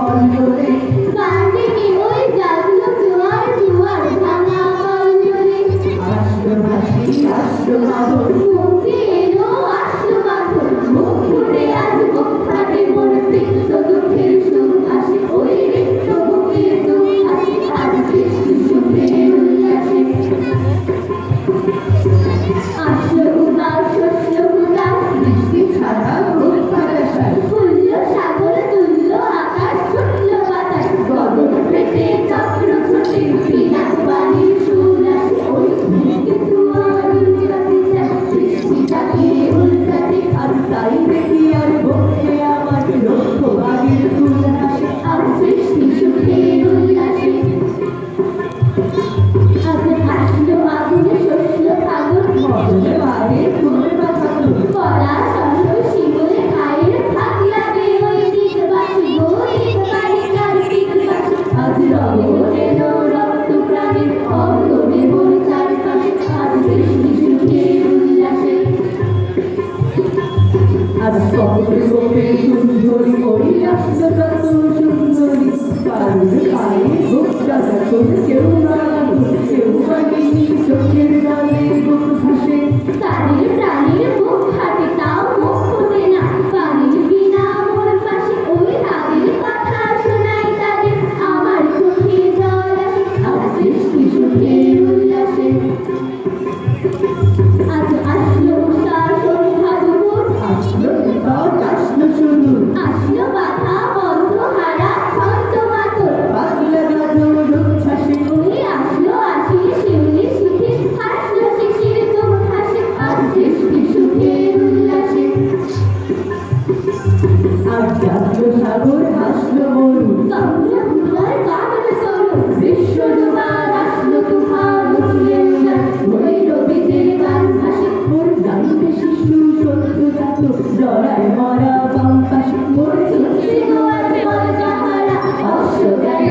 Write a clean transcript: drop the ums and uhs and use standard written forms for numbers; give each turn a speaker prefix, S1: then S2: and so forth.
S1: খণ্ডরে
S2: কান্দে কেবল জাগলো জোয়ার জোয়ার ভাঙা কলজরে
S1: আসলো হাসি আসলো আদর
S2: মুখে এলো আসলো পাথর মুখ ফুটে আজ মুখ ফাটে মরতে তো দুঃখের সুখ আসে ওই রিক্ত বুকের দুঃখ আসে আজ সৃষ্টি সুখে উল্লাসে আসলো উদাস শস্য উদাস
S1: বৃষ্টি ছাড়া খুব ফাটাসার
S2: তুল্য সাগর তুল্য আকাশ ছুটল বাতাস গগন পেটে চক্র ছোটে বিনা বাণীর সুর আসে ওই ভেঙে তোমার উল্টাতে চায় সৃষ্টিটাকে উল্টাতে
S1: আর তাই দেখি আর ভক্তে আমার লক্ষ বাগের ফুল আসে
S2: আর সৃষ্টি সুখের উল্লাসে আজ আসলো আগুনে শস্য সাগর
S1: মদনে বাড়ে ফুল পাতানো
S2: কলা শস্য শিমুলে খায়ের থাক লাগে ওই দিক বাসি গরিব বালিকার দিক বাসি
S1: আজ রঙে
S2: রক্ত প্রাণের অঙ্গনে মন চারপাশে আজ সৃষ্টি সুখের উল্লাসে
S1: আজ কবরে গোপে সুন্দরী ওই আসলো কত সুন্দরী কারুর পায়ে ভোক্তা যখন কেউ না কেউ বাগিনি চোখের জলে বুক ভাসে
S2: তাদের প্রাণীর মুখ হাতে তাও মুখ ফোটে না পানির বিনা মোর পাশে ওই তাদের কথা শোনাই তাদের আমার চোখে জল আসে আজ সৃষ্টি সুখের উল্লাসে আজ আসলো উষা সন্ধ্যা দুপুর
S1: আসলো নিকট আসলো সুদূর
S2: আসলো বাধা বন্ধ হারা ছন্দ মাতর
S1: পাগলা গাজর উচ্ছ্বাসে
S2: ওই আসলো আসি শিউলি শিখে হাসলো শিশির চোখ হাসে আজ সৃষ্টি সুখের উল্লাসে
S1: আর জাগলো সাগর হাসলো মরু
S2: গঙ্গা ভুলার কামড় করো বিশ্ব ডুবার আসলো তুফান উঠলে উড়ান ভৈরবীদের গান ভাসে
S1: মোর গাইবে শিশু সত্য জাত জড়ায় মরা বাম পাশে মোর
S2: তুলসী গোয়াতে বল যাহারা অশ্ব গেল